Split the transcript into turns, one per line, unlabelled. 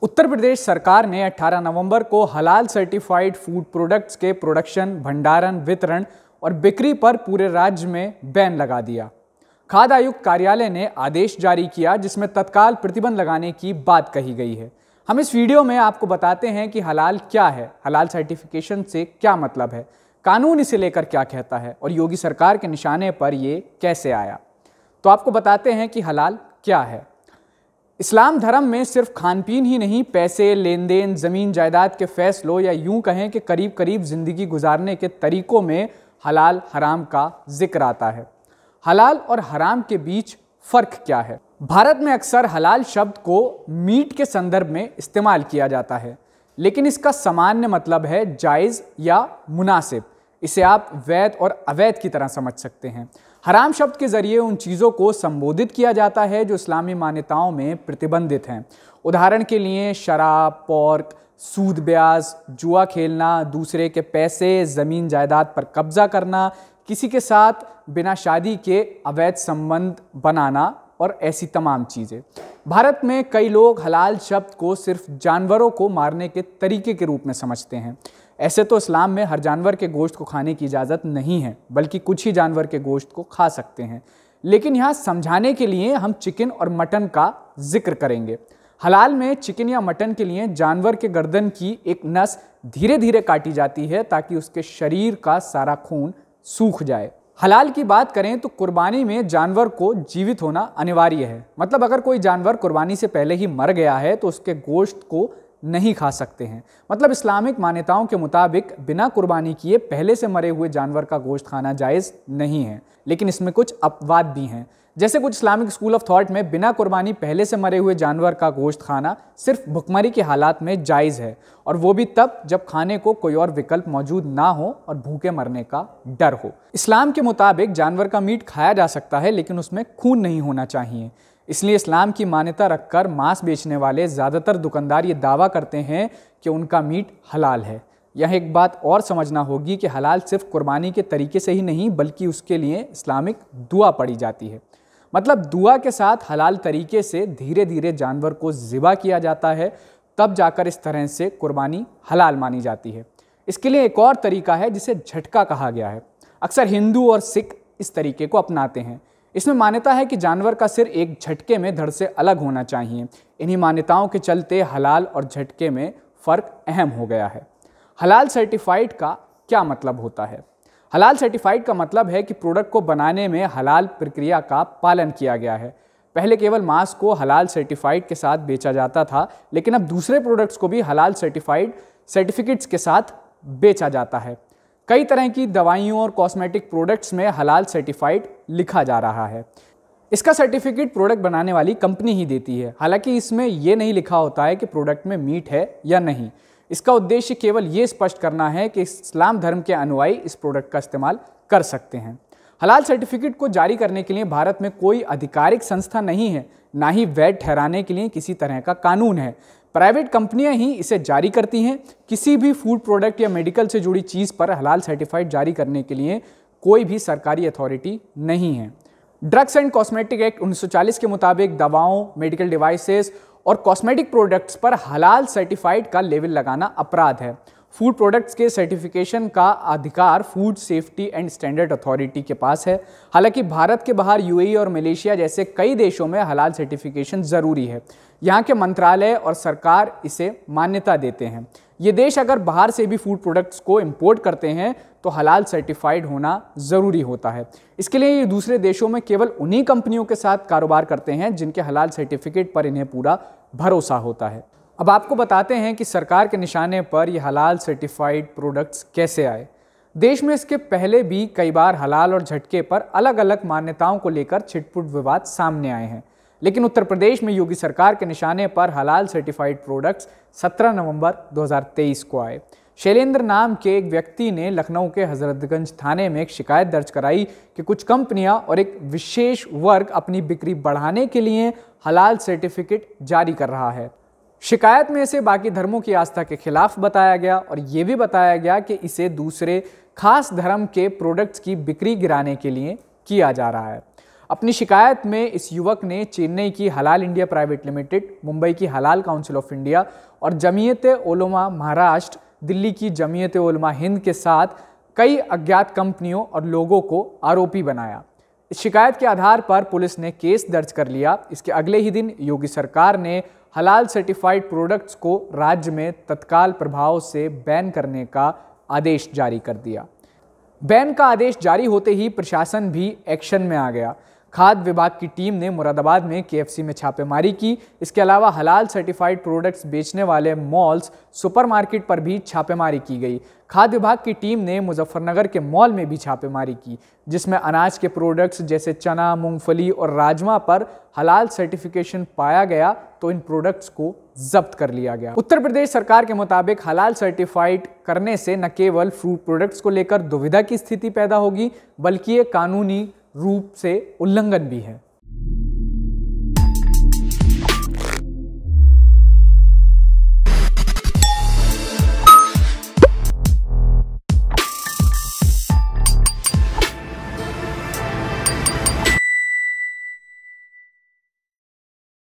उत्तर प्रदेश सरकार ने 18 नवंबर को हलाल सर्टिफाइड फूड प्रोडक्ट्स के प्रोडक्शन, भंडारण, वितरण और बिक्री पर पूरे राज्य में बैन लगा दिया। खाद्य आयुक्त कार्यालय ने आदेश जारी किया जिसमें तत्काल प्रतिबंध लगाने की बात कही गई है। हम इस वीडियो में आपको बताते हैं कि हलाल क्या है, हलाल सर्टिफिकेशन से क्या मतलब है, कानून इसे लेकर क्या कहता है और योगी सरकार के निशाने पर ये कैसे आया। तो आपको बताते हैं कि हलाल क्या है। इस्लाम धर्म में सिर्फ खान पीन ही नहीं, पैसे, लेन देन, ज़मीन जायदाद के फैसलों या यूं कहें कि करीब करीब ज़िंदगी गुजारने के तरीकों में हलाल हराम का जिक्र आता है। हलाल और हराम के बीच फ़र्क क्या है? भारत में अक्सर हलाल शब्द को मीट के संदर्भ में इस्तेमाल किया जाता है, लेकिन इसका सामान्य मतलब है जायज़ या मुनासिब। इसे आप वैध और अवैध की तरह समझ सकते हैं। हराम शब्द के जरिए उन चीज़ों को संबोधित किया जाता है जो इस्लामी मान्यताओं में प्रतिबंधित हैं। उदाहरण के लिए शराब, पोर्क, सूद ब्याज, जुआ खेलना, दूसरे के पैसे, ज़मीन जायदाद पर कब्जा करना, किसी के साथ बिना शादी के अवैध संबंध बनाना और ऐसी तमाम चीज़ें। भारत में कई लोग हलाल शब्द को सिर्फ जानवरों को मारने के तरीके के रूप में समझते हैं। ऐसे तो इस्लाम में हर जानवर के गोश्त को खाने की इजाज़त नहीं है, बल्कि कुछ ही जानवर के गोश्त को खा सकते हैं। लेकिन यहाँ समझाने के लिए हम चिकन और मटन का जिक्र करेंगे। हलाल में चिकन या मटन के लिए जानवर के गर्दन की एक नस धीरे धीरे काटी जाती है ताकि उसके शरीर का सारा खून सूख जाए। हलाल की बात करें तो कुर्बानी में जानवर को जीवित होना अनिवार्य है। मतलब अगर कोई जानवर कुर्बानी से पहले ही मर गया है तो उसके गोश्त को नहीं खा सकते हैं। मतलब इस्लामिक मान्यताओं के मुताबिक बिना कुर्बानी किए पहले से मरे हुए जानवर का गोश्त खाना जायज़ नहीं है। लेकिन इसमें कुछ अपवाद भी हैं। जैसे कुछ इस्लामिक स्कूल ऑफ थॉट में बिना कुर्बानी पहले से मरे हुए जानवर का गोश्त खाना सिर्फ भुखमरी के हालात में जायज़ है, और वो भी तब जब खाने को कोई और विकल्प मौजूद ना हो और भूखे मरने का डर हो। इस्लाम के मुताबिक जानवर का मीट खाया जा सकता है, लेकिन उसमें खून नहीं होना चाहिए। इसलिए इस्लाम की मान्यता रखकर मांस बेचने वाले ज़्यादातर दुकानदार ये दावा करते हैं कि उनका मीट हलाल है। यह एक बात और समझना होगी कि हलाल सिर्फ कुर्बानी के तरीके से ही नहीं, बल्कि उसके लिए इस्लामिक दुआ पढ़ी जाती है। मतलब दुआ के साथ हलाल तरीके से धीरे धीरे जानवर को ज़िबा किया जाता है, तब जाकर इस तरह से कुर्बानी हलाल मानी जाती है। इसके लिए एक और तरीका है जिसे झटका कहा गया है। अक्सर हिंदू और सिख इस तरीके को अपनाते हैं। इसमें मान्यता है कि जानवर का सिर एक झटके में धड़ से अलग होना चाहिए। इन्हीं मान्यताओं के चलते हलाल और झटके में फ़र्क अहम हो गया है। हलाल सर्टिफाइड का क्या मतलब होता है? हलाल सर्टिफाइड का मतलब है कि प्रोडक्ट को बनाने में हलाल प्रक्रिया का पालन किया गया है। पहले केवल मांस को हलाल सर्टिफाइड के साथ बेचा जाता था, लेकिन अब दूसरे प्रोडक्ट्स को भी हलाल सर्टिफिकेट्स के साथ बेचा जाता है। कई तरह की दवाइयों और कॉस्मेटिक प्रोडक्ट्स में हलाल सर्टिफाइड लिखा जा रहा है। इसका सर्टिफिकेट प्रोडक्ट बनाने वाली कंपनी ही देती है। हालांकि इसमें यह नहीं लिखा होता है कि प्रोडक्ट में मीट है या नहीं। इसका उद्देश्य केवल ये स्पष्ट करना है कि इस्लाम धर्म के अनुयायी इस प्रोडक्ट का इस्तेमाल कर सकते हैं। हलाल सर्टिफिकेट को जारी करने के लिए भारत में कोई आधिकारिक संस्था नहीं है, ना ही वैध ठहराने के लिए किसी तरह का कानून है। प्राइवेट कंपनियां ही इसे जारी करती हैं। किसी भी फूड प्रोडक्ट या मेडिकल से जुड़ी चीज़ पर हलाल सर्टिफाइड जारी करने के लिए कोई भी सरकारी अथॉरिटी नहीं है। ड्रग्स एंड कॉस्मेटिक एक्ट 1940 के मुताबिक दवाओं, मेडिकल डिवाइसेस और कॉस्मेटिक प्रोडक्ट्स पर हलाल सर्टिफाइड का लेवल लगाना अपराध है। फूड प्रोडक्ट्स के सर्टिफिकेशन का अधिकार food safety and standard authority के पास है। हालांकि भारत के बाहर यूएई और मलेशिया जैसे कई देशों में हलाल सर्टिफिकेशन ज़रूरी है। यहाँ के मंत्रालय और सरकार इसे मान्यता देते हैं। ये देश अगर बाहर से भी फूड प्रोडक्ट्स को इंपोर्ट करते हैं तो हलाल सर्टिफाइड होना ज़रूरी होता है। इसके लिए ये दूसरे देशों में केवल उन्हीं कंपनियों के साथ कारोबार करते हैं जिनके हलाल सर्टिफिकेट पर इन्हें पूरा भरोसा होता है। अब आपको बताते हैं कि सरकार के निशाने पर ये हलाल सर्टिफाइड प्रोडक्ट्स कैसे आए। देश में इसके पहले भी कई बार हलाल और झटके पर अलग अलग मान्यताओं को लेकर छिटपुट विवाद सामने आए हैं, लेकिन उत्तर प्रदेश में योगी सरकार के निशाने पर हलाल सर्टिफाइड प्रोडक्ट्स 17 नवंबर 2023 को आए। शैलेंद्र नाम के एक व्यक्ति ने लखनऊ के हजरतगंज थाने में एक शिकायत दर्ज कराई कि कुछ कंपनियां और एक विशेष वर्ग अपनी बिक्री बढ़ाने के लिए हलाल सर्टिफिकेट जारी कर रहा है। शिकायत में इसे बाकी धर्मों की आस्था के खिलाफ बताया गया और ये भी बताया गया कि इसे दूसरे खास धर्म के प्रोडक्ट्स की बिक्री गिराने के लिए किया जा रहा है। अपनी शिकायत में इस युवक ने चेन्नई की हलाल इंडिया प्राइवेट लिमिटेड, मुंबई की हलाल काउंसिल ऑफ इंडिया और जमीयत उलमा महाराष्ट्र, दिल्ली की जमीयत उलमा हिंद के साथ कई अज्ञात कंपनियों और लोगों को आरोपी बनाया। इस शिकायत के आधार पर पुलिस ने केस दर्ज कर लिया। इसके अगले ही दिन योगी सरकार ने हलाल सर्टिफाइड प्रोडक्ट्स को राज्य में तत्काल प्रभाव से बैन करने का आदेश जारी कर दिया। बैन का आदेश जारी होते ही प्रशासन भी एक्शन में आ गया। खाद्य विभाग की टीम ने मुरादाबाद में केएफसी में छापेमारी की। इसके अलावा हलाल सर्टिफाइड प्रोडक्ट्स बेचने वाले मॉल्स, सुपरमार्केट पर भी छापेमारी की गई। खाद्य विभाग की टीम ने मुजफ्फरनगर के मॉल में भी छापेमारी की, जिसमें अनाज के प्रोडक्ट्स जैसे चना, मूंगफली और राजमा पर हलाल सर्टिफिकेशन पाया गया तो इन प्रोडक्ट्स को जब्त कर लिया गया। उत्तर प्रदेश सरकार के मुताबिक हलाल सर्टिफाइड करने से न केवल फूड प्रोडक्ट्स को लेकर दुविधा की स्थिति पैदा होगी, बल्कि ये कानूनी रूप से उल्लंघन भी है।